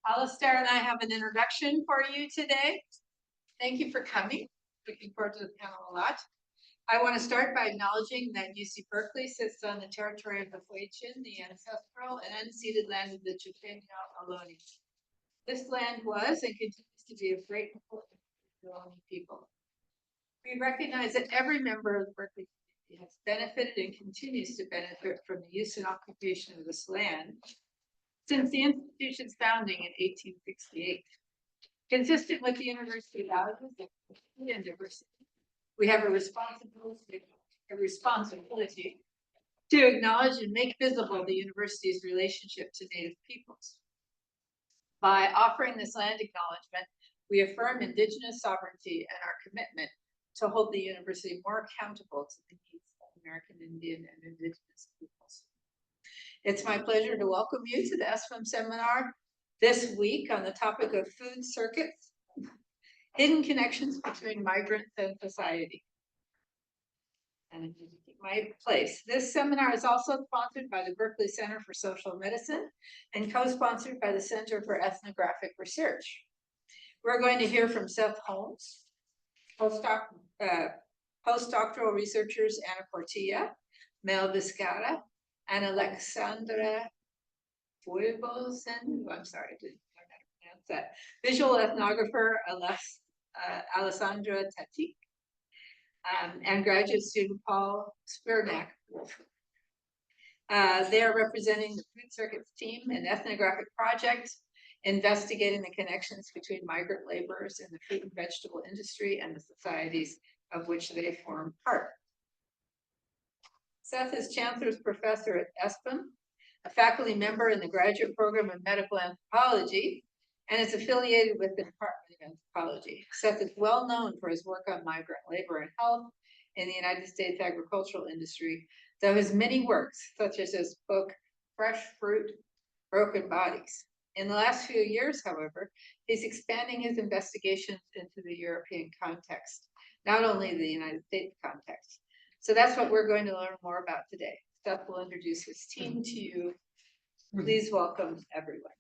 Alistair and I have an introduction for you today. Thank you for coming. Looking forward to the panel a lot. I want to start by acknowledging that UC Berkeley sits on the territory of the Huichin, the ancestral and unceded land of the Chippewa Ohlone. This land was and continues to be of great importance to the Ohlone people. We recognize that every member of the Berkeley community has benefited and continues to benefit from the use and occupation of this land since the institution's founding in 1868. Consistent with the university values of equity and diversity, we have a responsibility to acknowledge and make visible the university's relationship to Native peoples. By offering this land acknowledgement, we affirm Indigenous sovereignty and our commitment to hold the university more accountable to the needs of American Indian and Indigenous peoples. It's my pleasure to welcome you to the ESPM seminar this week on the topic of food circuits, hidden connections between migrants and society. And my place. This seminar is also sponsored by the Berkeley Center for Social Medicine and co-sponsored by the Center for Ethnographic Research. We're going to hear from Seth Holmes, postdoctoral researchers Anna Portilla, Mel Vizcarra, and Alexandra Fuebosen, I'm sorry, I didn't know how to pronounce that. Visual ethnographer Alessandra Tatik, and graduate student Paul Spirnak. They are representing the Food Circuits team, an ethnographic project investigating the connections between migrant laborers in the fruit and vegetable industry and the societies of which they form part. Seth is Chancellor's Professor at ESPM, a faculty member in the graduate program of medical anthropology, and is affiliated with the Department of Anthropology. Seth is well known for his work on migrant labor and health in the United States agricultural industry, though his many works, such as his book, Fresh Fruit, Broken Bodies. In the last few years, however, he's expanding his investigations into the European context, not only the United States context. So that's what we're going to learn more about today. Seth will introduce his team to you. Please welcome everyone.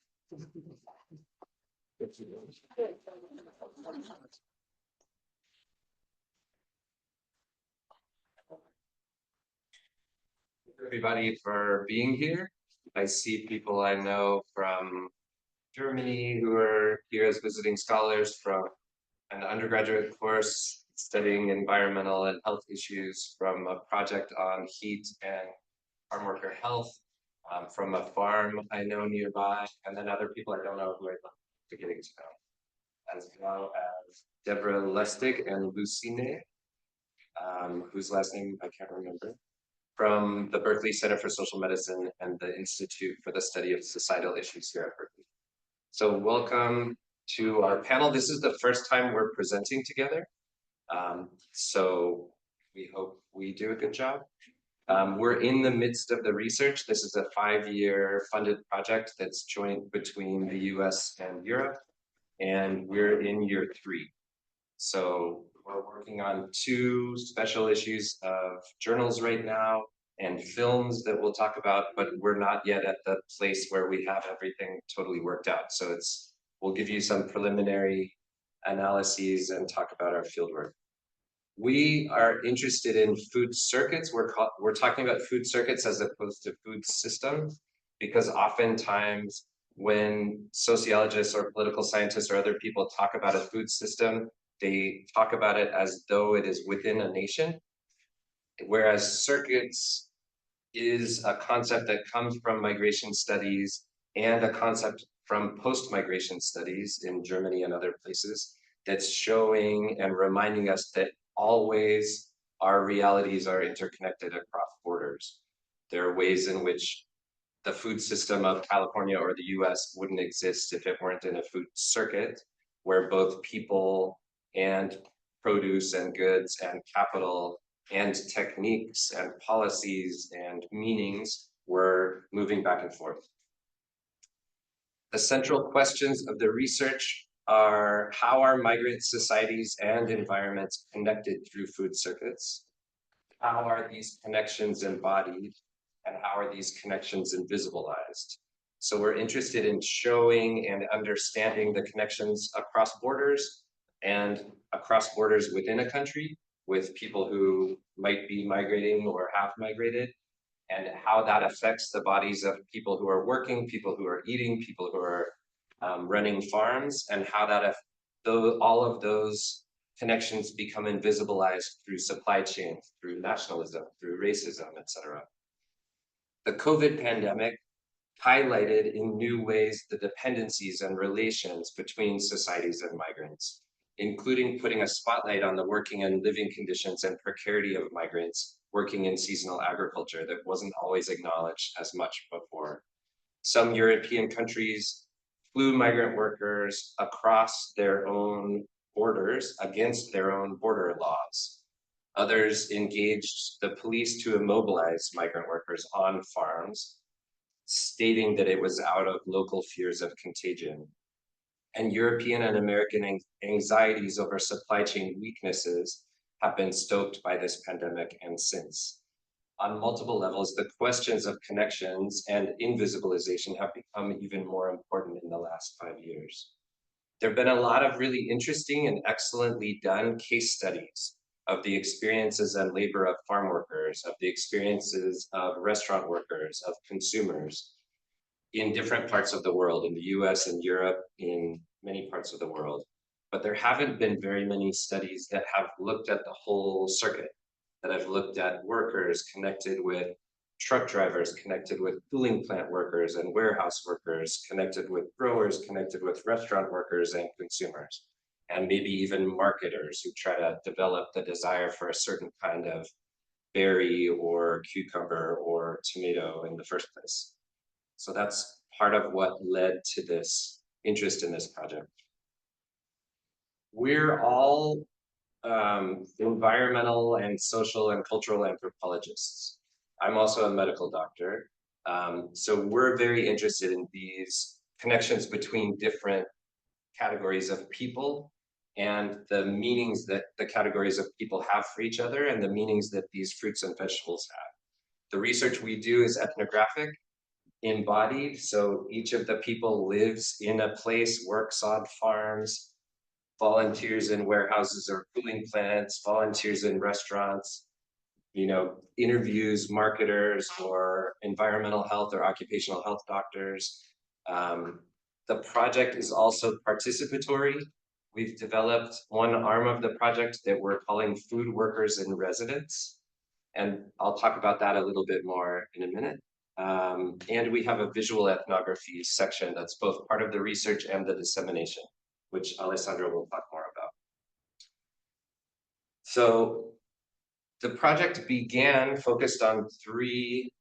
Everybody for being here. I see people I know from Germany who are here as visiting scholars from an undergraduate course studying environmental and health issues, from a project on heat and farm worker health, from a farm I know nearby, and then other people I don't know who I'd love to get to know, as well as Deborah Lustig and Lucine, whose last name I can't remember, from the Berkeley Center for Social Medicine and the Institute for the Study of Societal Issues here at Berkeley. So welcome to our panel. This is the first time we're presenting together. So we hope we do a good job. We're in the midst of the research. This is a 5-year funded project that's joint between the US and Europe, and we're in year 3. So we're working on 2 special issues of journals right now and films that we'll talk about, but we're not yet at the place where we have everything totally worked out. So we'll give you some preliminary analyses and talk about our fieldwork. We are interested in food circuits. We're talking about food circuits as opposed to food systems, because oftentimes when sociologists or political scientists or other people talk about a food system, they talk about it as though it is within a nation, whereas circuits is a concept that comes from migration studies and a concept from post-migration studies in Germany and other places that's showing and reminding us that always our realities are interconnected across borders. There are ways in which the food system of California or the US wouldn't exist if it weren't in a food circuit where both people and produce and goods and capital and techniques and policies and meanings were moving back and forth. The central questions of the research are: how are migrant societies and environments connected through food circuits? How are these connections embodied? and how are these connections invisibilized? So we're interested in showing and understanding the connections across borders and across borders within a country with people who might be migrating or have migrated, and how that affects the bodies of people who are working, people who are eating, people who are running farms, and how that all of those connections become invisibilized through supply chains, through nationalism, through racism, etc. The COVID pandemic highlighted in new ways the dependencies and relations between societies and migrants, including putting a spotlight on the working and living conditions and precarity of migrants working in seasonal agriculture that wasn't always acknowledged as much before. Some European countries flew migrant workers across their own borders against their own border laws. Others engaged the police to immobilize migrant workers on farms, stating that it was out of local fears of contagion. And European and American anxieties over supply chain weaknesses have been stoked by this pandemic and since. On multiple levels, the questions of connections and invisibilization have become even more important in the last 5 years. There have been a lot of really interesting and excellently done case studies of the experiences and labor of farm workers, of the experiences of restaurant workers, of consumers in different parts of the world, in the US and Europe, in many parts of the world. But there haven't been very many studies that have looked at the whole circuit, that have looked at workers connected with truck drivers, connected with cooling plant workers and warehouse workers, connected with growers, connected with restaurant workers and consumers, and maybe even marketers who try to develop the desire for a certain kind of berry or cucumber or tomato in the first place. So that's part of what led to this interest in this project. We're all environmental and social and cultural anthropologists. I'm also a medical doctor. So we're very interested in these connections between different categories of people and the meanings that the categories of people have for each other and the meanings that these fruits and vegetables have. The research we do is ethnographic, embodied. So each of the people lives in a place, works on farms, volunteers in warehouses or cooling plants, volunteers in restaurants, interviews marketers or environmental health or occupational health doctors. The project is also participatory. We've developed one arm of the project that we're calling Food Workers in Residence. And I'll talk about that a little bit more in a minute. And we have a visual ethnography section that's both part of the research and the dissemination, which Alessandro will talk more about. So the project began focused on 3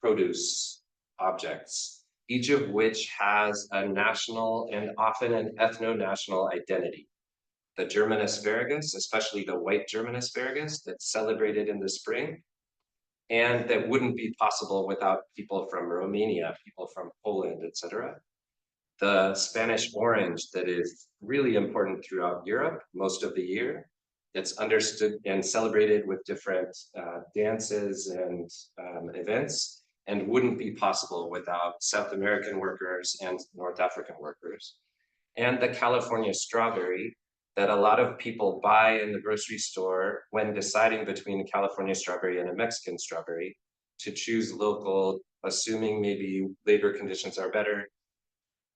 produce objects, each of which has a national and often an ethno-national identity. The German asparagus, especially the white German asparagus that's celebrated in the spring, and that wouldn't be possible without people from Romania, people from Poland, etc. The Spanish orange that is really important throughout Europe most of the year. It's understood and celebrated with different dances and events, and wouldn't be possible without South American workers and North African workers. And the California strawberry that a lot of people buy in the grocery store when deciding between a California strawberry and a Mexican strawberry, to choose local, assuming maybe labor conditions are better,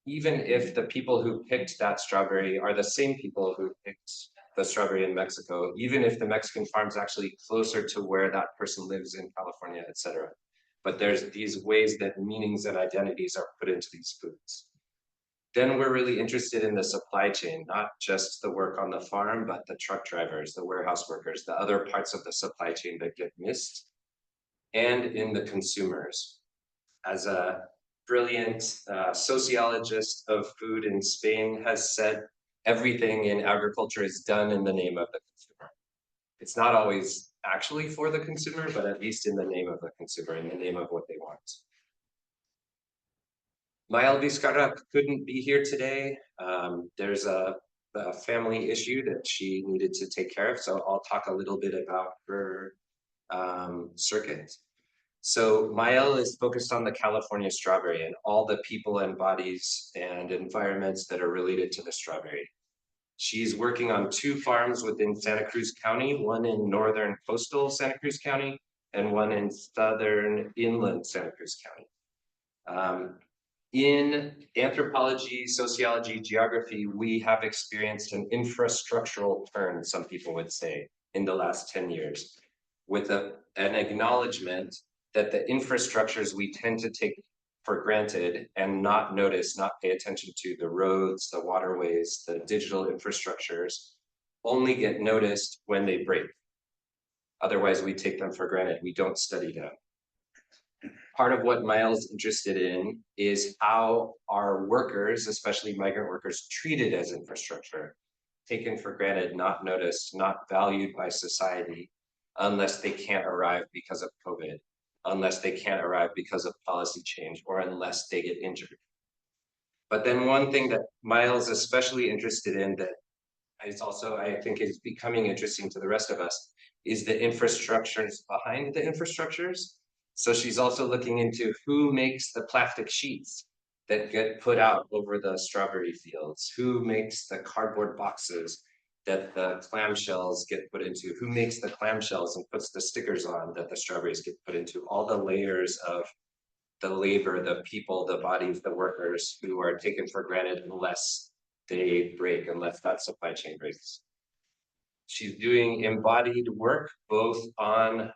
even if the people who picked that strawberry are the same people who picked the strawberry in Mexico, even if the Mexican farm's actually closer to where that person lives in California, etc. But there's these ways that meanings and identities are put into these foods. Then we're really interested in the supply chain, not just the work on the farm, but the truck drivers, the warehouse workers, the other parts of the supply chain that get missed, and in the consumers. As a brilliant sociologist of food in Spain has said, everything in agriculture is done in the name of the consumer. It's not always actually for the consumer, but at least in the name of the consumer, in the name of what they want. Mael Vizcarra couldn't be here today. There's a family issue that she needed to take care of, so I'll talk a little bit about her circuit. So Mael is focused on the California strawberry and all the people and bodies and environments that are related to the strawberry. She's working on 2 farms within Santa Cruz County, one in northern coastal Santa Cruz County and one in southern inland Santa Cruz County. In anthropology, sociology, geography, we have experienced an infrastructural turn, some people would say, in the last 10 years, with an acknowledgement that the infrastructures we tend to take for granted and not notice, not pay attention to, the roads, the waterways, the digital infrastructures, only get noticed when they break. Otherwise, we take them for granted. We don't study them. Part of what Miles interested in is how our workers, especially migrant workers, treated as infrastructure, taken for granted, not noticed, not valued by society, unless they can't arrive because of COVID, unless they can't arrive because of policy change, or unless they get injured. But then one thing that Miles is especially interested in that is also, I think, is becoming interesting to the rest of us, is the infrastructures behind the infrastructures. So she's also looking into who makes the plastic sheets that get put out over the strawberry fields, who makes the cardboard boxes that the clamshells get put into, who makes the clamshells and puts the stickers on that the strawberries get put into, all the layers of the labor, the people, the bodies, the workers who are taken for granted unless they break, unless that supply chain breaks. She's doing embodied work both on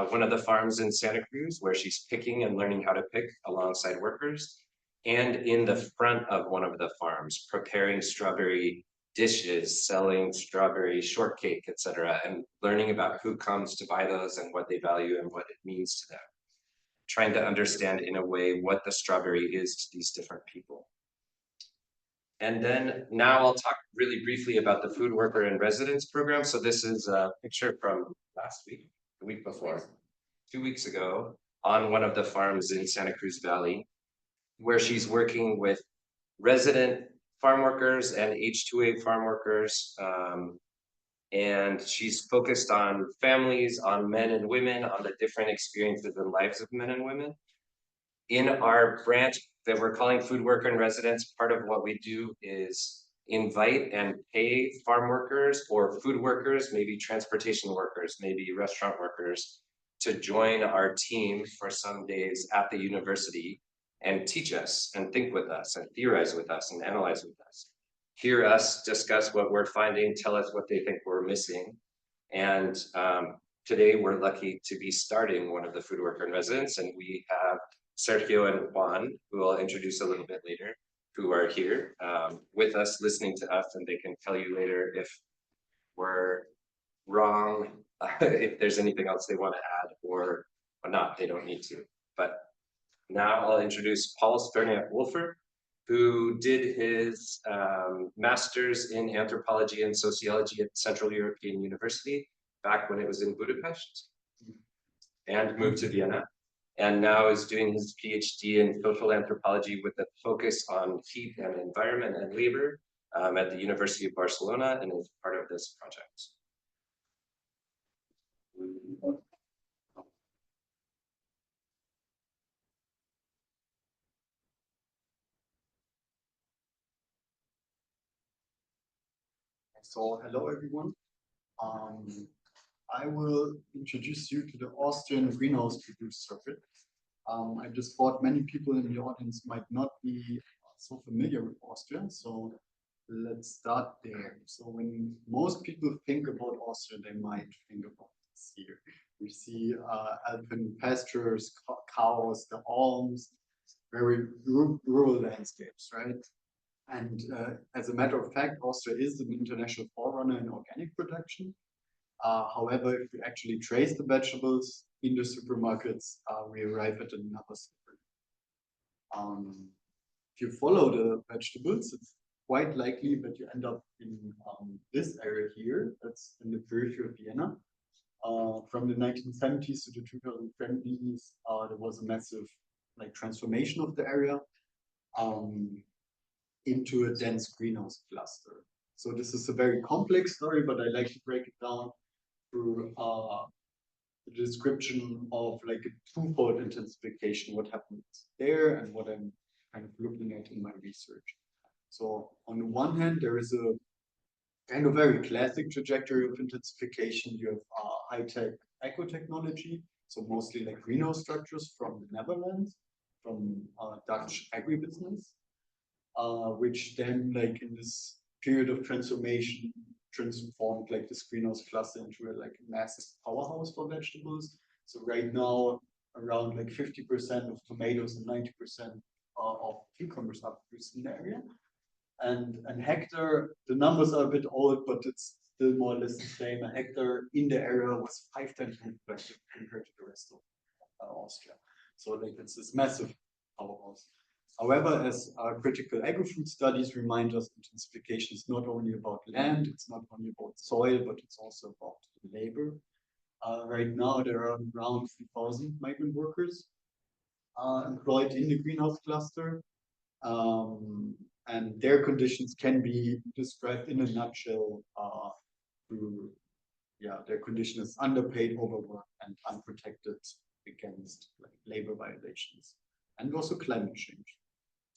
one of the farms in Santa Cruz where she's picking and learning how to pick alongside workers, and in the front of one of the farms, preparing strawberry dishes, selling strawberry shortcake, etc., and learning about who comes to buy those and what they value and what it means to them. Trying to understand in a way what the strawberry is to these different people. And then now I'll talk really briefly about the food worker in residence program. So this is a picture from last week, the week before, 2 weeks ago, on one of the farms in Santa Cruz Valley, where she's working with resident farm workers and H-2A farm workers. And she's focused on families, on men and women, on the different experiences and lives of men and women. In our branch that we're calling Food Worker in Residence, part of what we do is invite and pay farm workers or food workers, maybe transportation workers, maybe restaurant workers, to join our team for some days at the university and teach us and think with us and theorize with us and analyze with us. Hear us discuss what we're finding, tell us what they think we're missing. And today we're lucky to be starting one of the Food Worker in Residence, and we have Sergio and Juan, who I'll introduce a little bit later, who are here with us, listening to us, and they can tell you later if we're wrong, if there's anything else they want to add, or not, they don't need to. But now I'll introduce Paul Sterniak-Wolfer, who did his master's in anthropology and sociology at Central European University back when it was in Budapest, and moved to Vienna, and now is doing his PhD in social anthropology with a focus on heat and environment and labor at the University of Barcelona, and is part of this project. So hello everyone. I will introduce you to the Austrian greenhouse produce circuit. I just thought many people in the audience might not be so familiar with Austria, so let's start there. So when most people think about Austria, they might think about this here. We see alpine pastures, cows, the Holmes, very rural landscapes, right? And as a matter of fact, Austria is an international forerunner in organic production. However, if you actually trace the vegetables in the supermarkets, we arrive at another story. If you follow the vegetables, it's quite likely that you end up in this area here. That's in the periphery of Vienna. From the 1970s to the 2020s, there was a massive transformation of the area into a dense greenhouse cluster. So this is a very complex story, but I like to break it down through the description of like a twofold intensification, what happens there and what I'm kind of looking at in my research. So on the one hand, there is a kind of very classic trajectory of intensification. You have high-tech eco-technology, so mostly like greenhouse structures from the Netherlands, from Dutch agribusiness, which then like in this period of transformation transformed like this greenhouse cluster into a like massive powerhouse for vegetables. So right now around like 50% of tomatoes and 90% of cucumbers are produced in the area. And hectare, the numbers are a bit old, but it's still more or less the same. A hectare in the area was 5 times more productive compared to the rest of Austria. So like it's this massive powerhouse. However, as critical agri-food studies remind us, intensification is not only about land, it's not only about soil, but it's also about labor. Right now, there are around 3,000 migrant workers employed in the greenhouse cluster. And their conditions can be described in a nutshell through, their condition is underpaid, overworked, and unprotected against like, labor violations, and also climate change.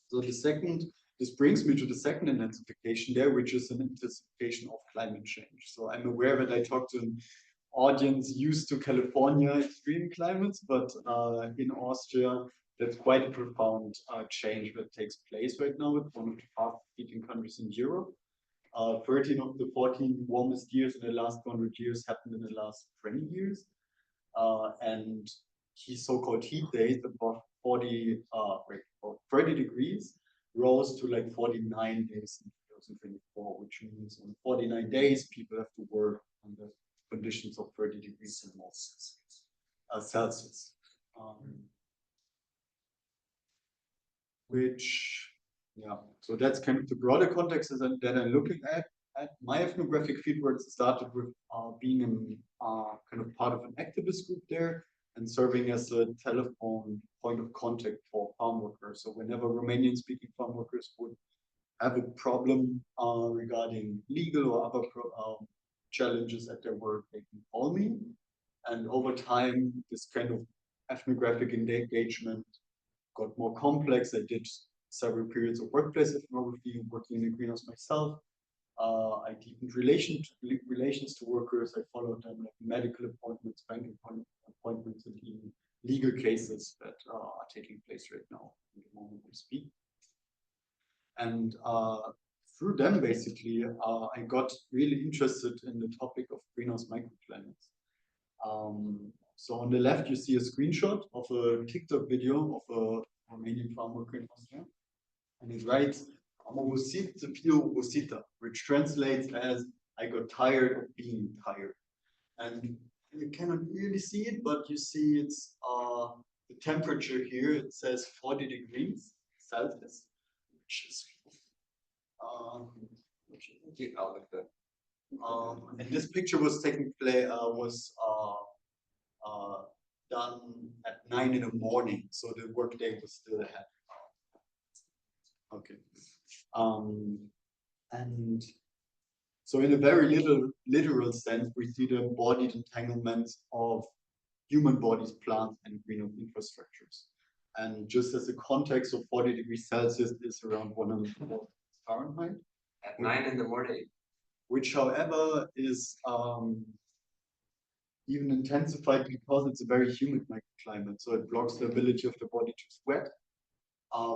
So this brings me to the second intensification there, which is an intensification of climate change. So I'm aware that I talked to an audience used to California extreme climates, but in Austria, that's quite a profound change that takes place right now with one of the fastest heating countries in Europe. 13 of the 14 warmest years in the last 100 years happened in the last 20 years. And so-called heat days above 30 degrees rose to like 49 days in 2024, which means on 49 days, people have to work under conditions of 30 degrees and more Celsius. So that's kind of the broader context that I'm looking at. My ethnographic fieldwork started with being in kind of part of an activist group there and serving as a telephone point of contact for farm workers. So whenever Romanian-speaking farm workers would have a problem regarding legal or other challenges at their work, they can call me. And over time, this kind of ethnographic engagement got more complex. I did several periods of workplace ethnography, working in the greenhouse myself. I deepened relations to workers. I followed them like medical appointments, bank appointments, and even legal cases that are taking place right now in the moment we speak. And through them, basically, I got really interested in the topic of greenhouse microclimates. So on the left, you see a screenshot of a TikTok video of a Romanian farm worker in Austria. And it writes, which translates as, I got tired of being tired. And you cannot really see it, but you see it's the temperature here, it says 40 degrees Celsius, which is and this picture was done at 9 in the morning, so the workday was still ahead. Okay. And so in a very literal sense, we see the embodied entanglements of human bodies, plants, and green infrastructures. And just as a context of 40 degrees Celsius is around 100 Fahrenheit. At 9 in the morning. Which, however, is even intensified because it's a very humid microclimate. So it blocks the ability of the body to sweat,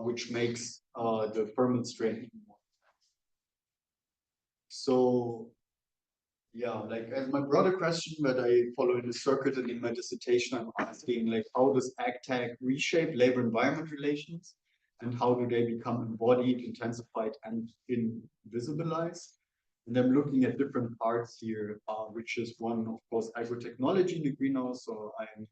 which makes the thermal strain even more. So, like as my broader question that I follow in the circuit and in my dissertation, I'm asking like, how does AgTech reshape labor-environment relations? And how do they become embodied, intensified, and invisibilized? And I'm looking at different parts here, which is one, of course, agrotechnology in the greenhouse. So I'm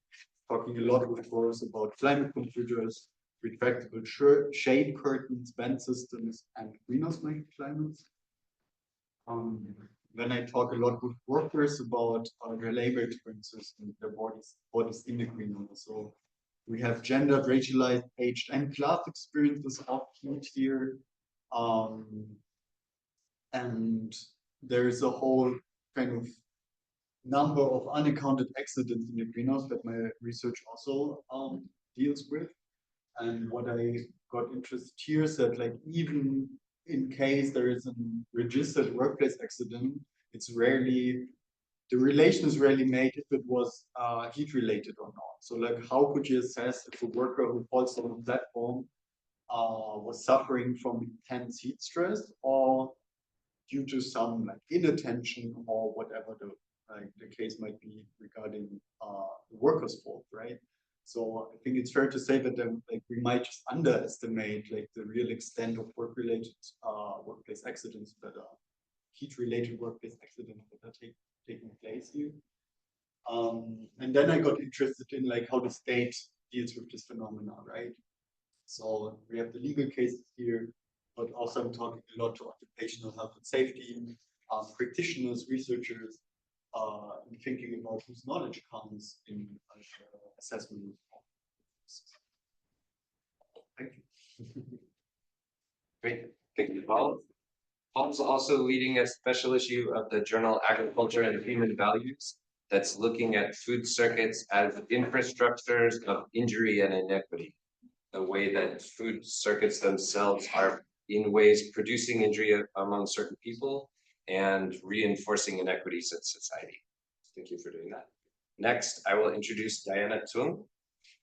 talking a lot, of course, about climate computers, retractable shade curtains, vent systems, and greenhouse microclimates. Then I talk a lot with workers about their labor experiences and their bodies in the greenhouse. So we have gendered, racialized, aged, and class experiences of heat here. And there is a whole kind of number of unaccounted accidents in the greenhouse that my research also deals with. And what I got interested here is that, like, even in case there is a registered workplace accident, it's rarely, the relation is rarely made if it was heat related or not. So, like, how could you assess if a worker who falls on a platform was suffering from intense heat stress, or due to some, like, inattention, or whatever the case might be regarding the worker's fault, right? So I think it's fair to say that like, we might just underestimate, like, the real extent of work-related workplace accidents that are heat-related workplace accidents that are taking place here. And then I got interested in, like, how the state deals with this phenomena, right? So we have the legal cases here, but also I'm talking a lot to occupational health and safety, practitioners, researchers, and thinking about whose knowledge counts in assessment. Thank you. Great, thank you, Paul. Paul's also leading a special issue of the journal Agriculture and Human Values that's looking at food circuits as infrastructures of injury and inequity. The way that food circuits themselves are in ways producing injury among certain people and reinforcing inequities in society. Thank you for doing that. Next, I will introduce Diana Tung,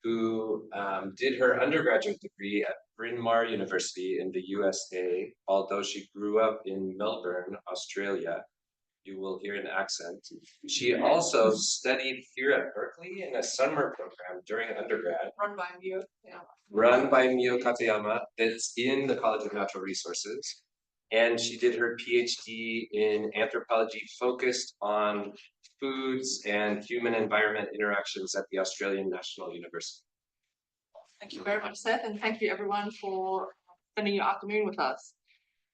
who did her undergraduate degree at Bryn Mawr University in the USA, although she grew up in Melbourne, Australia. You will hear an accent. She also studied here at Berkeley in a summer program during undergrad. Run by Mio Katayama, that's in the College of Natural Resources. And she did her PhD in anthropology focused on foods and human environment interactions at the Australian National University. Thank you very much, Seth, and thank you everyone for spending your afternoon with us.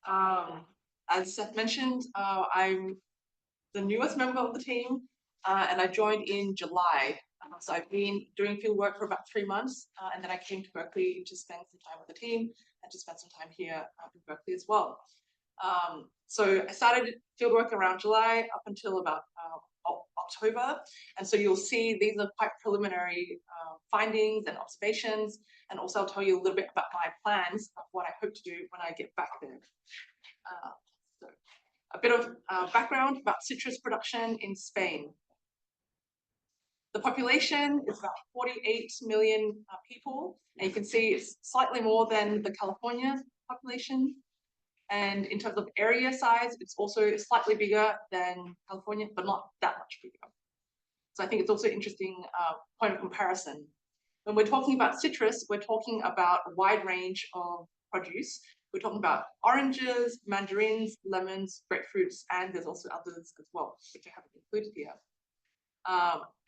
As Seth mentioned, I'm the newest member of the team, and I joined in July. So I've been doing field work for about 3 months, and then I came to Berkeley to spend some time with the team and to spend some time here in Berkeley as well. So I started field work around July up until about October, and so you'll see these are quite preliminary findings and observations, and also I'll tell you a little bit about my plans of what I hope to do when I get back there. So a bit of background about citrus production in Spain. The population is about 48 million people, and you can see it's slightly more than the California population. And in terms of area size, it's also slightly bigger than California, but not that much bigger. So I think it's also an interesting point of comparison. When we're talking about citrus, we're talking about a wide range of produce. We're talking about oranges, mandarins, lemons, grapefruits, and there's also others as well, which I haven't included here.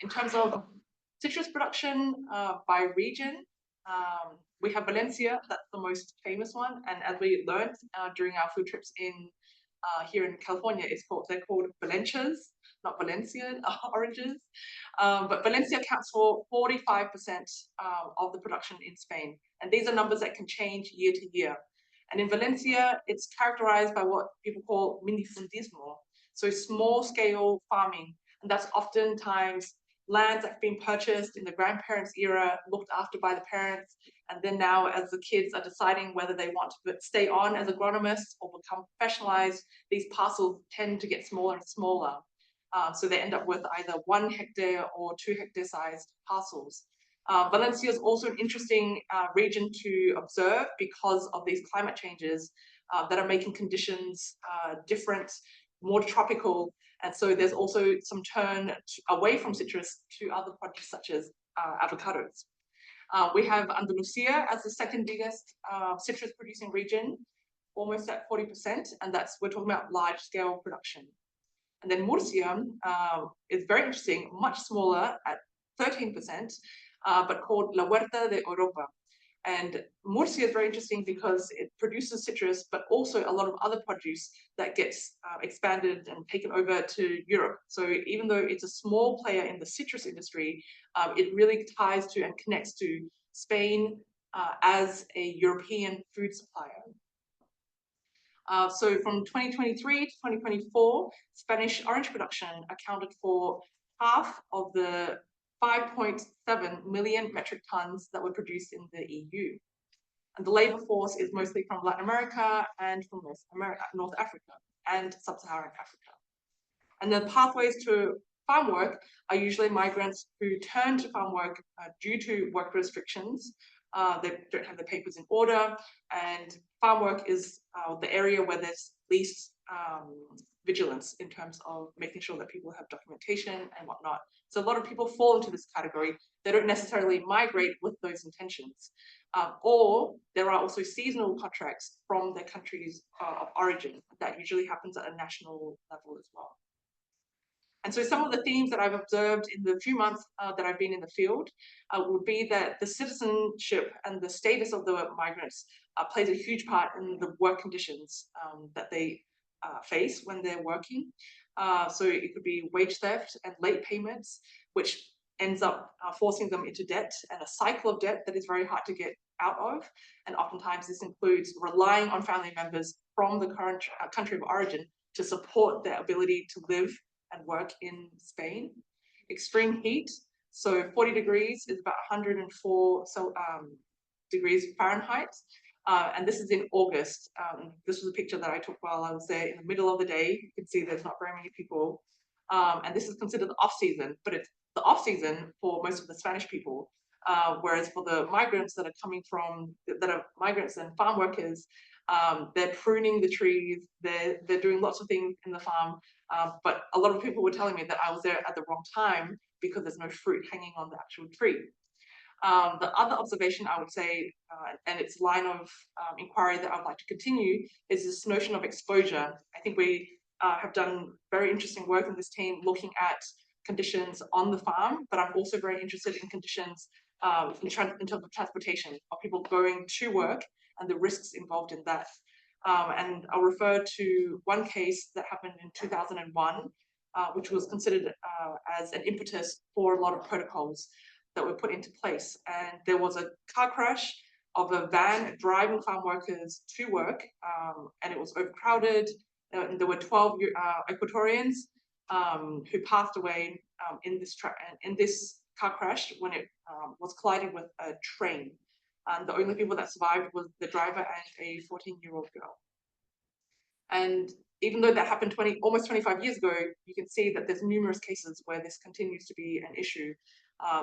In terms of citrus production by region, we have Valencia, that's the most famous one, and as we learned during our food trips here in California, they're called Valencias, not Valencian oranges. But Valencia accounts for 45% of the production in Spain, and these are numbers that can change year to year. And in Valencia, it's characterized by what people call minifundismo, so small-scale farming, and that's oftentimes lands that have been purchased in the grandparents' era, looked after by the parents, and then now as the kids are deciding whether they want to stay on as agronomists or become professionalized, these parcels tend to get smaller and smaller. So they end up with either 1 hectare or 2 hectare sized parcels. Valencia is also an interesting region to observe because of these climate changes that are making conditions different, more tropical, and so there's also some turn away from citrus to other produce such as avocados. We have Andalusia as the second biggest citrus producing region, almost at 40%, and we're talking about large scale production. And then Murcia is very interesting, much smaller at 13%, but called La Huerta de Europa. And Murcia is very interesting because it produces citrus, but also a lot of other produce that gets expanded and taken over to Europe. So even though it's a small player in the citrus industry, it really ties to and connects to Spain as a European food supplier. So from 2023 to 2024, Spanish orange production accounted for half of the 5.7 million metric tons that were produced in the EU. And the labor force is mostly from Latin America and from North Africa and Sub-Saharan Africa. And the pathways to farm work are usually migrants who turn to farm work due to work restrictions. They don't have their papers in order, and farm work is the area where there's least vigilance in terms of making sure that people have documentation and whatnot. So a lot of people fall into this category. They don't necessarily migrate with those intentions. Or there are also seasonal contracts from their countries of origin. That usually happens at a national level as well. And so some of the themes that I've observed in the few months that I've been in the field would be that the citizenship and the status of the migrants plays a huge part in the work conditions that they face when they're working. So it could be wage theft and late payments, which ends up forcing them into debt and a cycle of debt that is very hard to get out of. And oftentimes this includes relying on family members from the current country of origin to support their ability to live and work in Spain. Extreme heat, so 40 degrees is about 104 degrees Fahrenheit. And this is in August. This was a picture that I took while I was there in the middle of the day. You can see there's not very many people. And this is considered the off season, but it's the off season for most of the Spanish people. Whereas for the migrants that are coming from, that are migrants and farm workers, they're pruning the trees, they're doing lots of things in the farm. But a lot of people were telling me that I was there at the wrong time because there's no fruit hanging on the actual tree. The other observation I would say, and its line of inquiry that I'd like to continue, is this notion of exposure. I think we have done very interesting work in this team looking at conditions on the farm, but I'm also very interested in conditions in terms of transportation, of people going to work and the risks involved in that. And I'll refer to one case that happened in 2001, which was considered as an impetus for a lot of protocols that were put into place. And there was a car crash of a van driving farm workers to work, and it was overcrowded. And there were 12 Ecuadorians who passed away in this car crash when it was colliding with a train. And the only people that survived was the driver and a 14-year-old girl. And even though that happened almost 25 years ago, you can see that there's numerous cases where this continues to be an issue.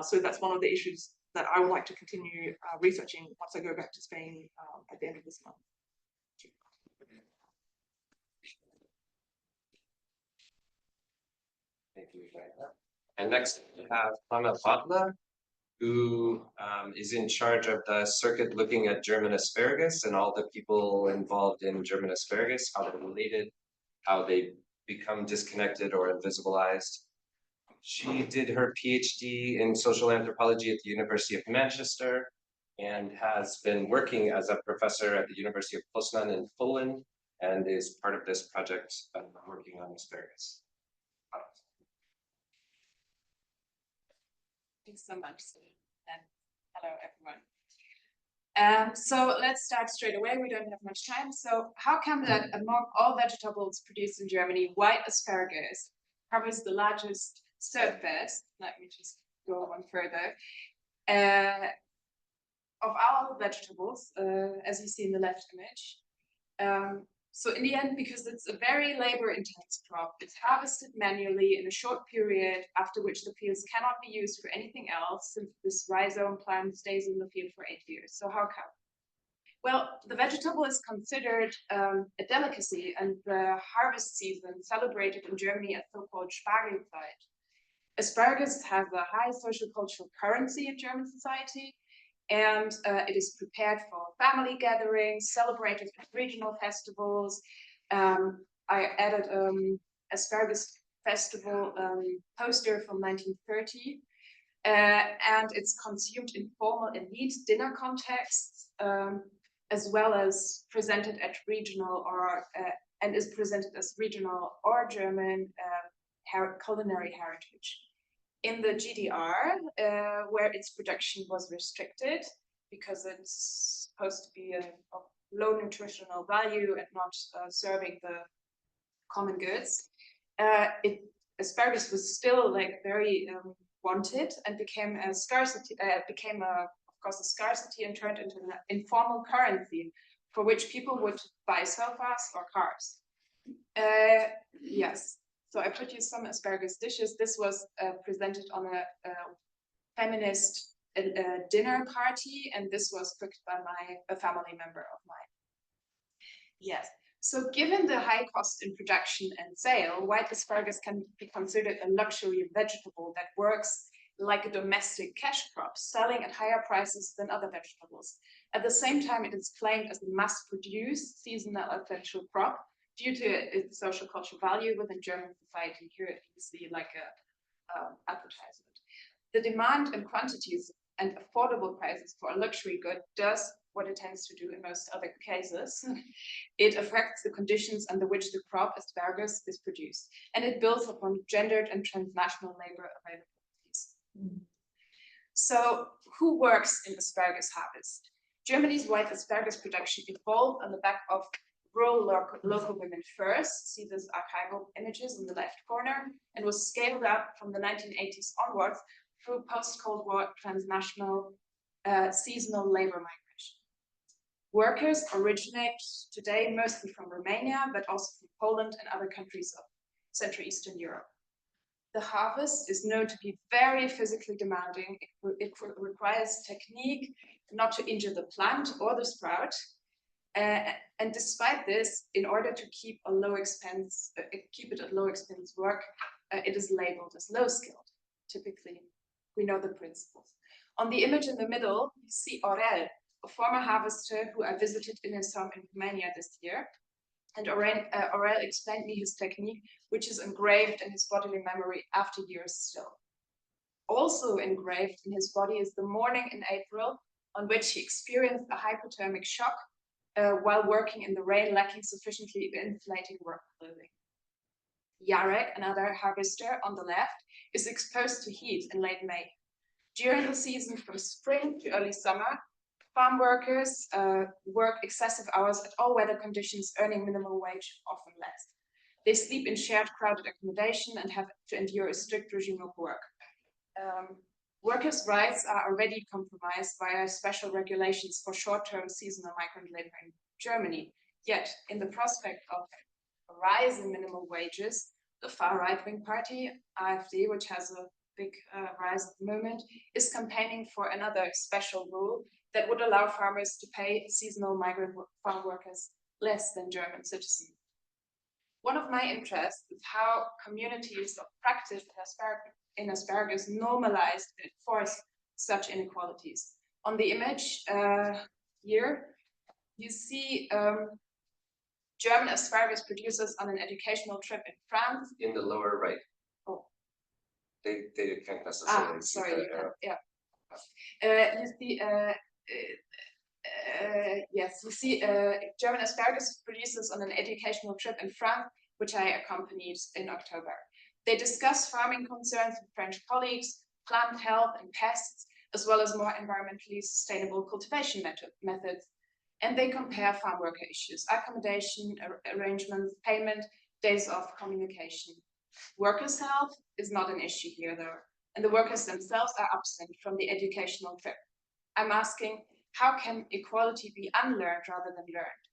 So that's one of the issues that I would like to continue researching once I go back to Spain at the end of this month. Thank you, Diana. And next we have Anna Butler, who is in charge of the circuit looking at German asparagus and all the people involved in German asparagus, how they're related, how they become disconnected or invisibilized. She did her PhD in social anthropology at the University of Manchester and has been working as a professor at the University of Poznan in Poland and is part of this project working on asparagus. Thanks so much, Seth, and hello everyone. So let's start straight away. We don't have much time. So how come that among all vegetables produced in Germany, white asparagus covers the largest surface? Let me just go one further. Of all vegetables, as you see in the left image. So in the end, because it's a very labor-intensive crop, it's harvested manually in a short period, after which the fields cannot be used for anything else, since this rhizome plant stays in the field for 8 years. So how come? Well, the vegetable is considered a delicacy, and the harvest season celebrated in Germany as so-called Spargelzeit. Asparagus has a high social cultural currency in German society, and it is prepared for family gatherings, celebrated at regional festivals. I added asparagus festival poster from 1930, and it's consumed in formal and neat dinner contexts, as well as presented at regional and is presented as regional or German culinary heritage. In the GDR, where its production was restricted because it's supposed to be of low nutritional value and not serving the common goods, asparagus was still like very wanted and became a scarcity. Of course, a scarcity and turned into an informal currency for which people would buy sofas or cars. Yes, so I produced some asparagus dishes. This was presented on a feminist dinner party, and this was cooked by a family member of mine. Yes, so given the high cost in production and sale, white asparagus can be considered a luxury vegetable that works like a domestic cash crop, selling at higher prices than other vegetables. At the same time, it is claimed as a mass-produced seasonal essential crop due to its social cultural value within German society. Here you see like a advertisement. The demand and quantities and affordable prices for a luxury good does what it tends to do in most other cases. It affects the conditions under which the crop asparagus is produced, and it builds upon gendered and transnational labor availabilities. So who works in asparagus harvest? Germany's white asparagus production evolved on the back of rural local women first, see these archival images in the left corner, and was scaled up from the 1980s onwards through post-Cold War transnational seasonal labor migration. Workers originate today mostly from Romania, but also from Poland and other countries of Central Eastern Europe. The harvest is known to be very physically demanding. It requires technique not to injure the plant or the sprout. And despite this, in order to keep a low expense, keep it at low expense work, it is labeled as low skilled. Typically, we know the principles. On the image in the middle, you see Aurel, a former harvester who I visited in his home in Romania this year. And Aurel explained me his technique, which is engraved in his bodily memory after years still. Also engraved in his body is the morning in April on which he experienced a hypothermic shock while working in the rain, lacking sufficiently insulating work clothing. Jarek, another harvester on the left, is exposed to heat in late May. During the season from spring to early summer, farm workers work excessive hours at all weather conditions, earning minimum wage, often less. They sleep in shared crowded accommodation and have to endure a strict regime of work. Workers' rights are already compromised via special regulations for short-term seasonal migrant labor in Germany. Yet, in the prospect of a rise in minimum wages, the far right-wing party, AfD, which has a big rise at the moment, is campaigning for another special rule that would allow farmers to pay seasonal migrant farm workers less than German citizens. One of my interests is how communities of practice in asparagus normalize and enforce such inequalities. On the image here, you see German asparagus producers on an educational trip in France. In the lower right. Oh. They can't necessarily see sorry, that arrow. yeah. You see, yes, you see German asparagus producers on an educational trip in France, which I accompanied in October. They discuss farming concerns with French colleagues, plant health and pests, as well as more environmentally sustainable cultivation methods. And they compare farm worker issues, accommodation, arrangements, payment, days off, communication. Workers' health is not an issue here, though, and the workers themselves are absent from the educational trip. I'm asking, how can equality be unlearned rather than learned?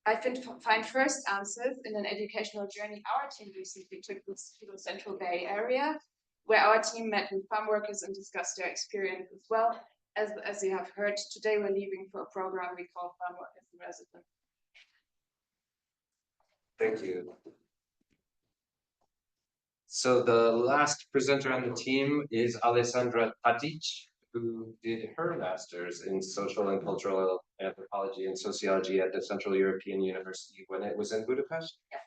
I find first answers in an educational journey our team recently took to the Central Bay area, where our team met with farm workers and discussed their experience as well. As you have heard, today we're leaving for a program we call Farm Workers in Residence. Thank you. So the last presenter on the team is Alessandra Tatic, who did her master's in social and cultural anthropology and sociology at the Central European University when it was in Budapest. Yeah,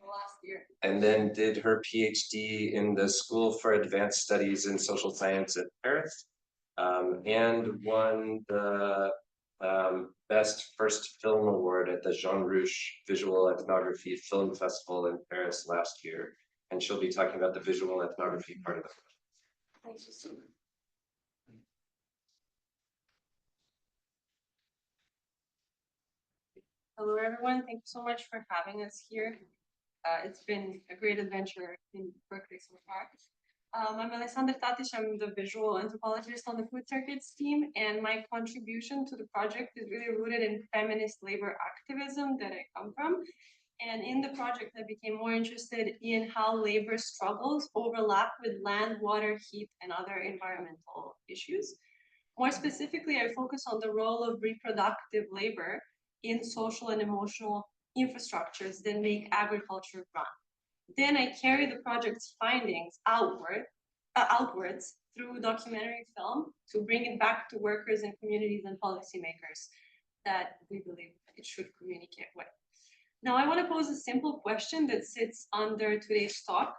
last year. And then did her PhD in the School for Advanced Studies in Social Science at Paris, and won the Best First Film Award at the Jean Rouch Visual Ethnography Film Festival in Paris last year. And she'll be talking about the visual ethnography part of it. Thank you so much. Hello, everyone. Thank you so much for having us here. It's been a great adventure in Berkeley so far. I'm Alessandra Tatish. I'm the visual anthropologist on the Food Circuits team, and my contribution to the project is really rooted in feminist labor activism that I come from. And in the project, I became more interested in how labor struggles overlap with land, water, heat, and other environmental issues. More specifically, I focus on the role of reproductive labor in social and emotional infrastructures that make agriculture run. Then I carry the project's findings outwards through documentary film to bring it back to workers and communities and policymakers that we believe it should communicate with. Now, I want to pose a simple question that sits under today's talk.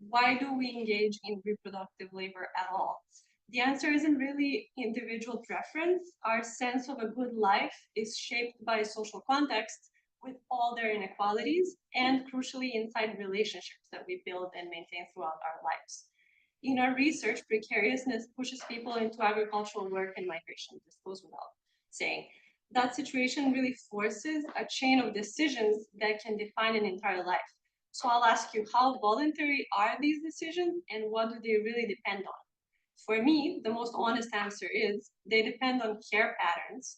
Why do we engage in reproductive labor at all? The answer isn't really individual preference. Our sense of a good life is shaped by social context with all their inequalities and crucially inside relationships that we build and maintain throughout our lives. In our research, precariousness pushes people into agricultural work and migration. This goes without saying. That situation really forces a chain of decisions that can define an entire life. So I'll ask you, how voluntary are these decisions and what do they really depend on? For me, the most honest answer is they depend on care patterns,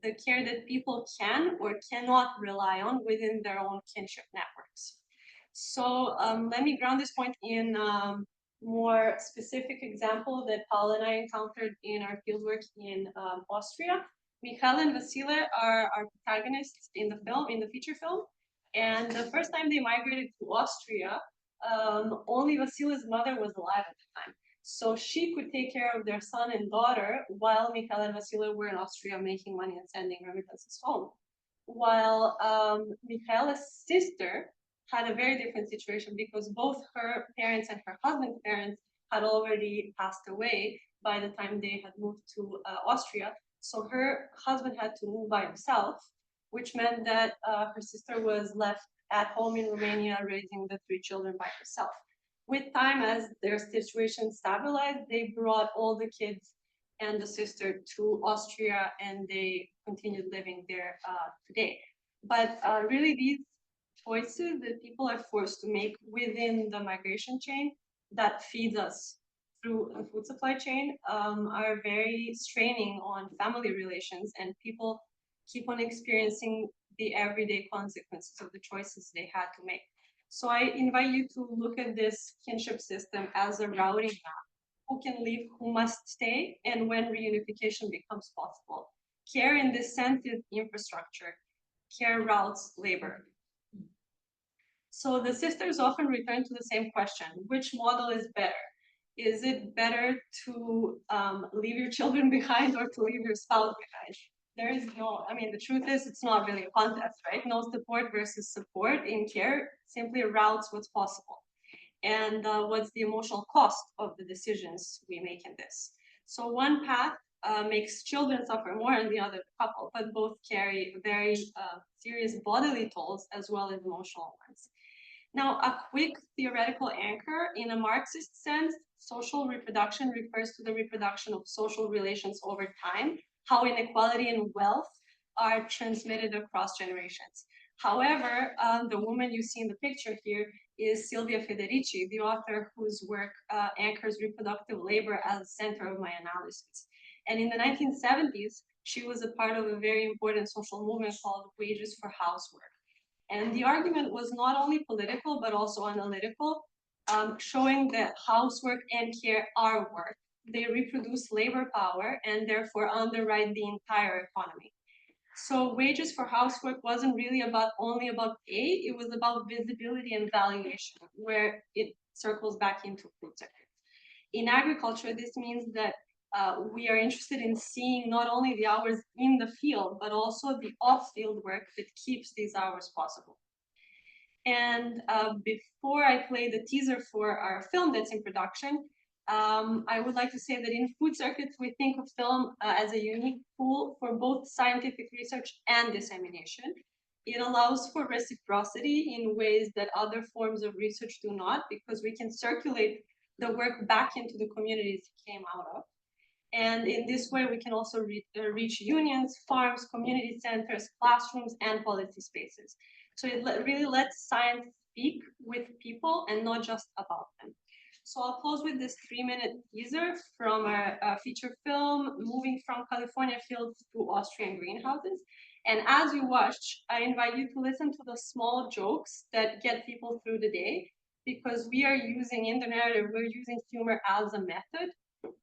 the care that people can or cannot rely on within their own kinship networks. So let me ground this point in more specific example that Paul and I encountered in our fieldwork in Austria. Michael and Vasile are our protagonists in the film, in the feature film. And the first time they migrated to Austria, only Vasile's mother was alive at the time. So she could take care of their son and daughter while Michael and Vasile were in Austria making money and sending remittances home. While Michaela's sister had a very different situation because both her parents and her husband's parents had already passed away by the time they had moved to Austria. So her husband had to move by himself, which meant that her sister was left at home in Romania raising the 3 children by herself. With time, as their situation stabilized, they brought all the kids and the sister to Austria and they continued living there today. But really these choices that people are forced to make within the migration chain that feeds us through the food supply chain are very straining on family relations, and people keep on experiencing the everyday consequences of the choices they had to make. So I invite you to look at this kinship system as a routing map. Who can leave, who must stay, and when reunification becomes possible. Care in this sense is infrastructure. Care routes labor. So the sisters often return to the same question: which model is better? Is it better to leave your children behind or to leave your spouse behind? There is no, I mean, the truth is it's not really a contest, right? No support versus support in care simply routes what's possible. And what's the emotional cost of the decisions we make in this. So one path makes children suffer more and the other the couple, but both carry very serious bodily tolls as well as emotional ones. Now, a quick theoretical anchor in a Marxist sense, social reproduction refers to the reproduction of social relations over time, how inequality and wealth are transmitted across generations. However, the woman you see in the picture here is Silvia Federici, the author whose work anchors reproductive labor as the center of my analysis. And in the 1970s, she was a part of a very important social movement called Wages for Housework. And the argument was not only political, but also analytical, showing that housework and care are work. They reproduce labor power and therefore underwrite the entire economy. So wages for housework wasn't really only about pay, it was about visibility and valuation, where it circles back into food sector. In agriculture, this means that we are interested in seeing not only the hours in the field, but also the off-field work that keeps these hours possible. And before I play the teaser for our film that's in production, I would like to say that in food circuits, we think of film as a unique tool for both scientific research and dissemination. It allows for reciprocity in ways that other forms of research do not, because we can circulate the work back into the communities it came out of. And in this way, we can also reach unions, farms, community centers, classrooms, and policy spaces. So it really lets science speak with people and not just about them. So I'll close with this 3-minute teaser from a feature film, Moving from California Fields to Austrian Greenhouses. And as you watch, I invite you to listen to the small jokes that get people through the day, because we are using, in the narrative, we're using humor as a method.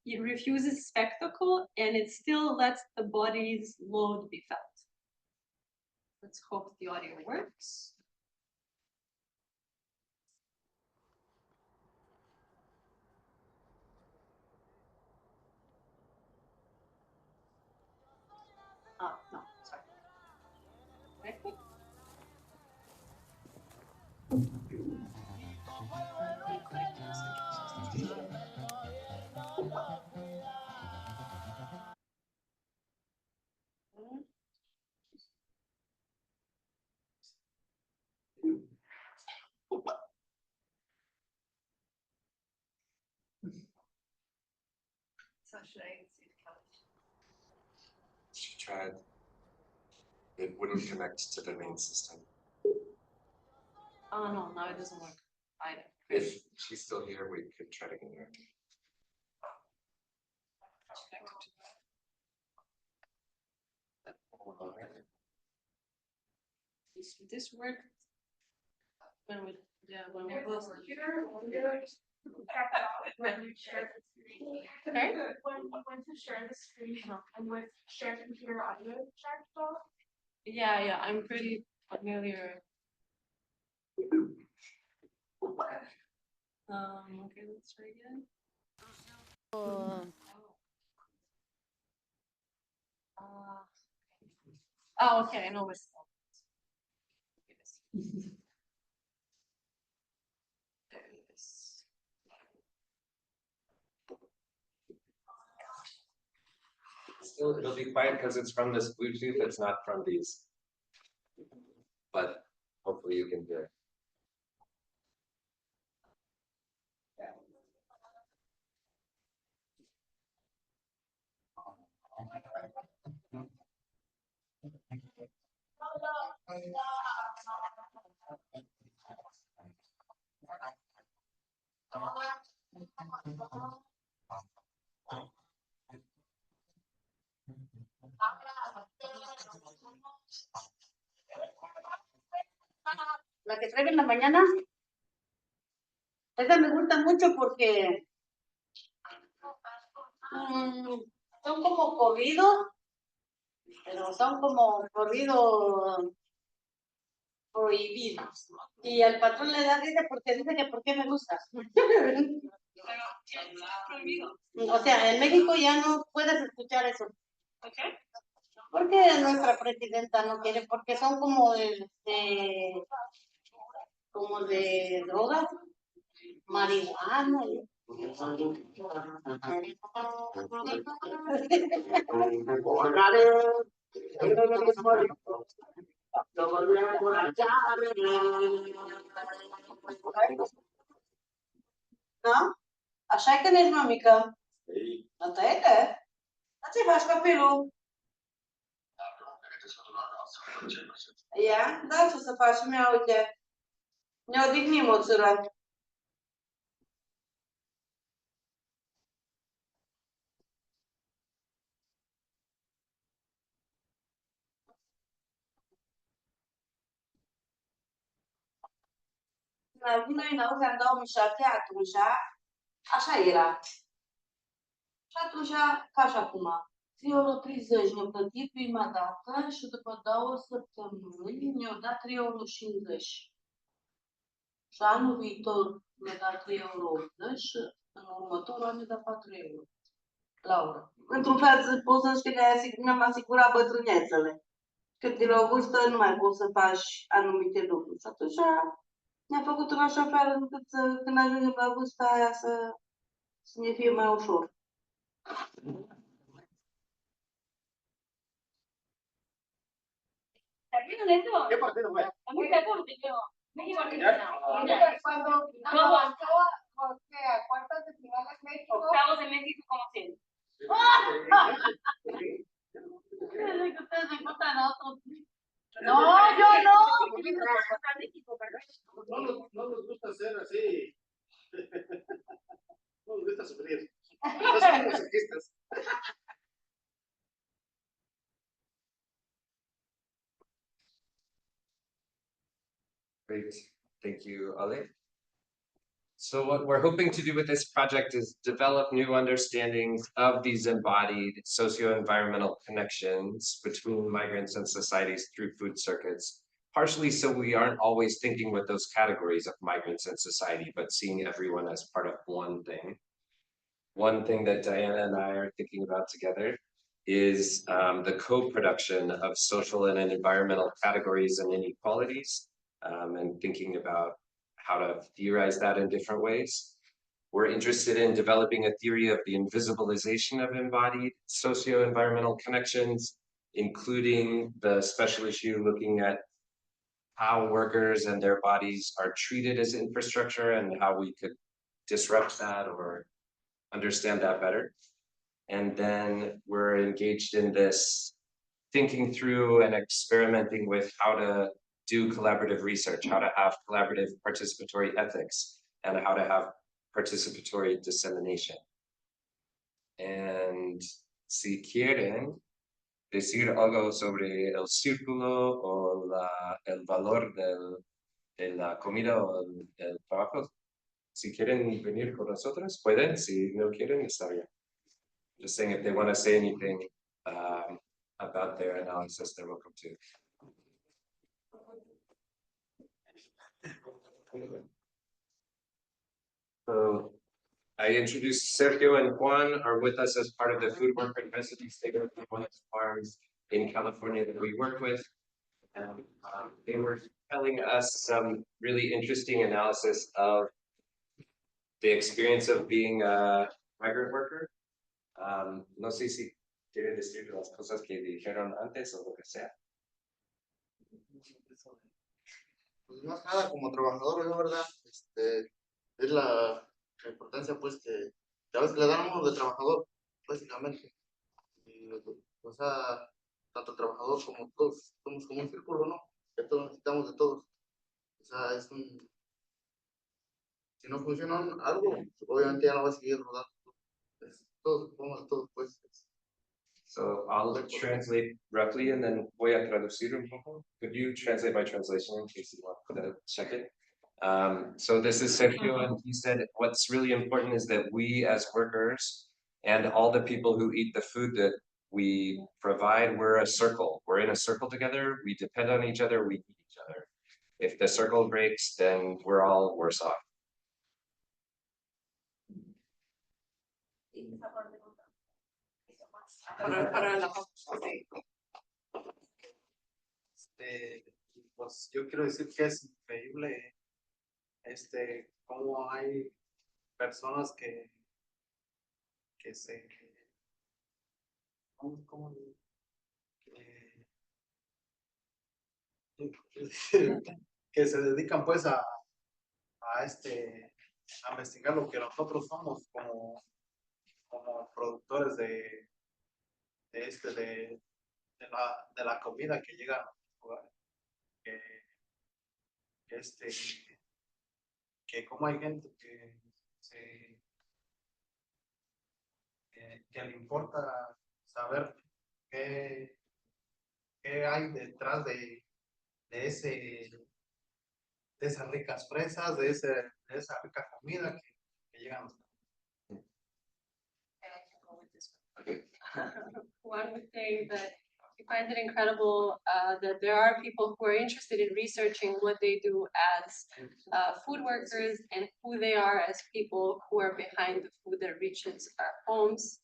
It refuses spectacle, and it still lets the body's load be felt. Let's hope the audio works. No, sorry. Okay. So should I see the couch? She tried. It wouldn't connect to the main system. Oh no, now it doesn't work either. If she's still here, we could try to get her. This work when we close. When you share the screen. Okay. When you went to share the screen and with share computer audio checked off. Yeah, I'm pretty familiar. Okay, let's try again. Oh, okay, I know what's there it is. Still, it'll be quiet because it's from this Bluetooth, it's not from these. But hopefully you can hear. La que traigo en la mañana, esa me gusta mucho porque son como corridos, pero son como corridos prohibidos. Y al patrón le da risa porque dice que por qué me gusta. O sea, en México ya no puedes escuchar eso. Okay. Porque nuestra presidenta no quiere, porque son como como de drogas, marihuana. Da? Așa că ne mamică. Asta e că? Da ce faci copilul? Ia, da, ce să faci? Mi-a, uite, ne odihnim o țură. La noi în Austria în 2007, atunci, așa era. Și atunci, ca și acum, 3,30 € ne-au plătit prima dată și după 2 săptămâni ne-au dat 3,50 €. Și anul viitor ne-a dat 3,80 € și în următorul an ne-a dat 4 €. La oră. Într-un fel, poți să știi că ne-am asigurat bătrânețele. Când e la o vârstă, nu mai poți să faci anumite lucruri. Și atunci ne-a făcut în așa fel încât când ajungem la vârsta aia să ne fie mai ușor. ¿Qué partido fue? Cuando avanzó a cuartos de finales México. Octavos de México como siempre. Ustedes me gustan a otros. No, yo no. No nos gusta ser así. No nos gusta sufrir. No somos masoquistas. Great, thank you, Ale. So what we're hoping to do with this project is develop new understandings of these embodied socio-environmental connections between migrants and societies through food circuits. Partially so we aren't always thinking with those categories of migrants and society, but seeing everyone as part of one thing. One thing that Diana and I are thinking about together is the co-production of social and environmental categories and inequalities, and thinking about how to theorize that in different ways. We're interested in developing a theory of the invisibilization of embodied socio-environmental connections, including the special issue looking at how workers and their bodies are treated as infrastructure and how we could disrupt that or understand that better. And then we're engaged in this thinking through and experimenting with how to do collaborative research, how to have collaborative participatory ethics, and how to have participatory dissemination. And si quieren decir algo sobre el círculo o el valor de la comida o el trabajo, si quieren venir con nosotros, pueden. Si no quieren, está bien. Just saying if they want to say anything about their analysis, they're welcome to. So I introduced Sergio and Juan are with us as part of the food worker residence. They go to one of the farms in California that we work with. And they were telling us some really interesting analysis of the experience of being a migrant worker. No sé si quieren decir las cosas que dijeron antes o lo que sea. Pues más nada, como trabajador, ¿no? ¿Verdad? Es la importancia, pues, que a veces le dan a uno de trabajador, básicamente. Y, o sea, tanto el trabajador como todos, somos como un círculo, ¿no? Que todos necesitamos de todos. O sea, si no funciona algo, obviamente ya no va a seguir rodando. Todos, somos de todos, pues. So I'll translate roughly and then voy a traducir un poco. Could you translate my translation in case you want to check it? So this is Sergio, and he said what's really important is that we as workers and all the people who eat the food that we provide, we're a circle. We're in a circle together. We depend on each other. We need each other. If the circle breaks, then we're all worse off. Para la Pues yo quiero decir que es increíble cómo hay personas que se ¿cómo que se dedican pues a investigar lo que nosotros somos como productores de la comida que llega a nuestro lugar. Que como hay gente que le importa saber qué hay detrás de esas ricas fresas, de esa rica comida que llegan a nuestro One would say that we find it incredible that there are people who are interested in researching what they do as food workers and who they are as people who are behind the food that reaches our homes,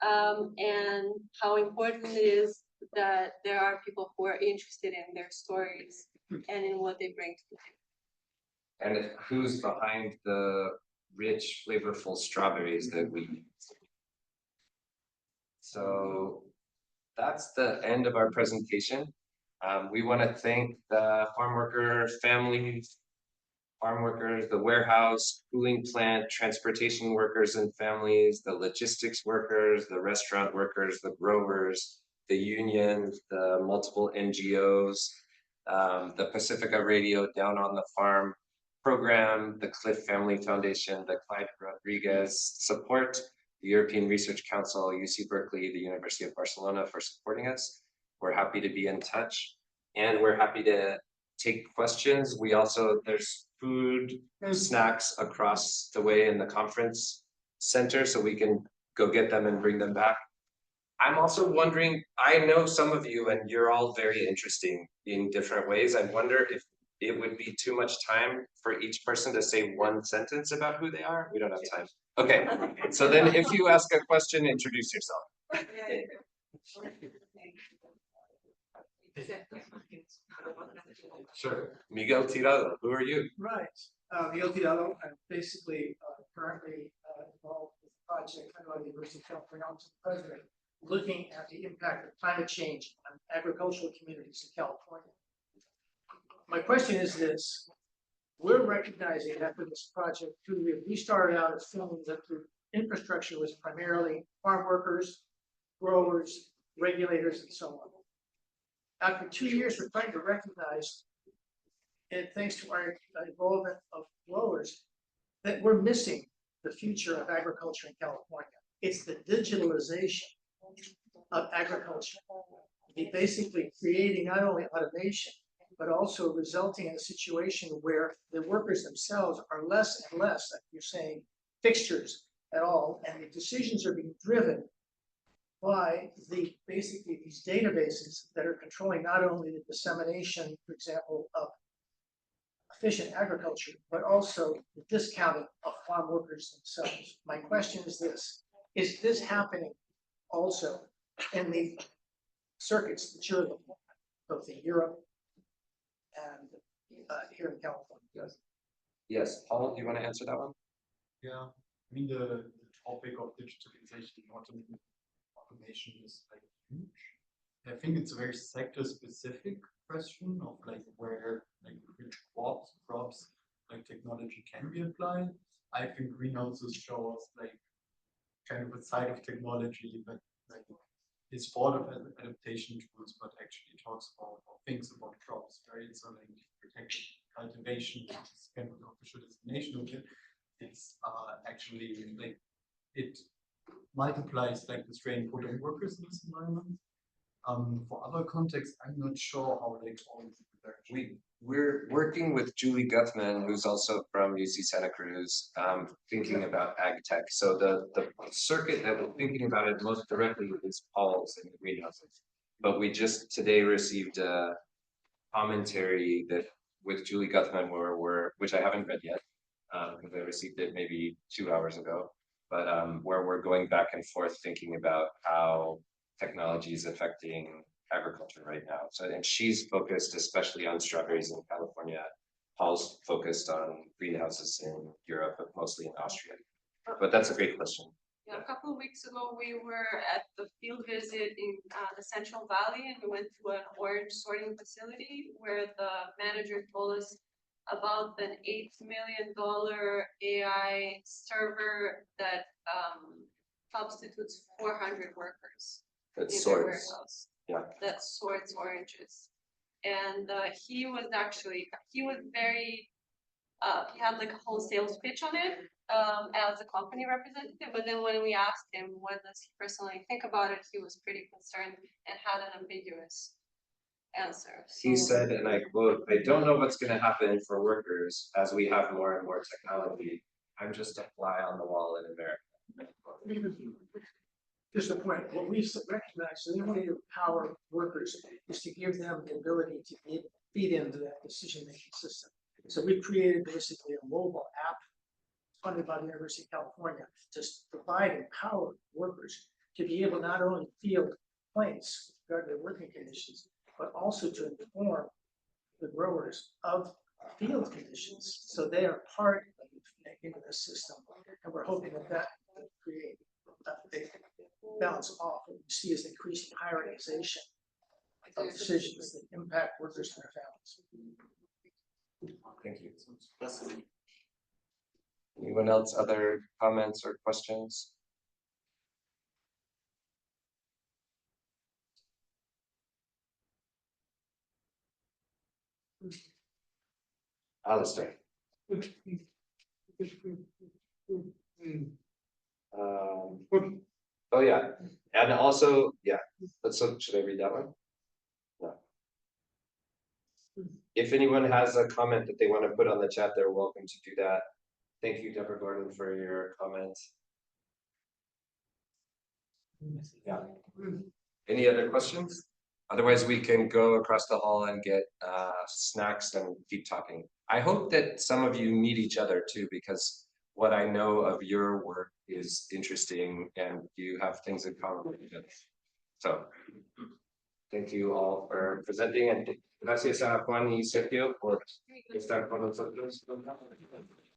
and how important it is that there are people who are interested in their stories and in what they bring to the table. And who's behind the rich, flavorful strawberries that we eat. So that's the end of our presentation. We want to thank the farm worker families farm workers, the warehouse, cooling plant, transportation workers and families, the logistics workers, the restaurant workers, the growers, the unions, the multiple NGOs, the Pacifica Radio Down on the Farm program, the Cliff Family Foundation, the Clyde Rodriguez Support, the European Research Council, UC Berkeley, the University of Barcelona for supporting us. We're happy to be in touch, and we're happy to take questions. We also, there's food, snacks across the way in the conference center, so we can go get them and bring them back. I'm also wondering, I know some of you and you're all very interesting in different ways. I wonder if it would be too much time for each person to say one sentence about who they are. We don't have time. Okay, so then if you ask a question, introduce yourself. Sure. Miguel Tirado, who are you? Right, Miguel Tirado, I'm basically currently involved with a project at the University of California, I'm the president, looking at the impact of climate change on agricultural communities in California. My question is this: we're recognizing after this project, we started out assuming that the infrastructure was primarily farm workers, growers, regulators, and so on. After 2 years, we're trying to recognize, and thanks to our involvement of growers, that we're missing the future of agriculture in California. It's the digitalization of agriculture. Basically creating not only automation, but also resulting in a situation where the workers themselves are less and less, like you're saying, fixtures at all, and the decisions are being driven by basically these databases that are controlling not only the dissemination, for example, of efficient agriculture, but also the discounting of farm workers themselves. My question is this: is this happening also in the circuits that you're looking at, both in Europe and here in California? Yes, Paul, do you want to answer that one? Yeah, I mean, the topic of digitalization and automation is like huge. I think it's a very sector-specific question of like where, like which crops like technology can be applied. I think greenhouses show us like kind of a side of technology that like is thought of as adaptation tools, but actually talks about or thinks about crops, right? So like protection, cultivation, which is kind of the official designation of it. It's actually like it multiplies like the strain put on workers in this environment. For other contexts, I'm not sure how like all these We're working with Julie Guthman, who's also from UC Santa Cruz, thinking about ag tech. So the circuit that we're thinking about it most directly is Paul's in the greenhouses. But we just today received a commentary that with Julie Guthman which I haven't read yet, because I received it maybe 2 hours ago, but where we're going back and forth thinking about how technology is affecting agriculture right now. So, and she's focused especially on strawberries in California. Paul's focused on greenhouses in Europe, but mostly in Austria. But that's a great question. Yeah, a couple of weeks ago, we were at the field visit in the Central Valley, and we went to an orange sorting facility where the manager told us about an $8 million AI server that substitutes 400 workers. That in their sorts. warehouse. Yeah. That sorts oranges. And he was very, he had like a whole sales pitch on it as a company representative. But then when we asked him what does he personally think about it, he was pretty concerned and had an ambiguous answer. He said, and I quote, "I don't know what's going to happen for workers as we have more and more technology. I'm just a fly on the wall in America." Just a point, what we recognize, the only way to empower workers is to give them the ability to feed into that decision-making system. So we've created basically a mobile app funded by the University of California to provide empower workers to be able not only field complaints regarding their working conditions, but also to inform the growers of field conditions. So they are part of into the system. And we're hoping that will create a balance off what we see as increasing hierarchization of decisions that impact workers and their families. Thank you. Fascinating. Anyone else, other comments or questions? Alistair. Oh, yeah, and also, yeah, so should I read that one? No. If anyone has a comment that they want to put on the chat, they're welcome to do that. Thank you, Deborah Gordon, for your comments. Yeah. Any other questions? Otherwise, we can go across the hall and get snacks and keep talking. I hope that some of you meet each other too, because what I know of your work is interesting and you have things in common with each other. So, thank you all for presenting, and gracias a Juan y Sergio por estar con nosotros.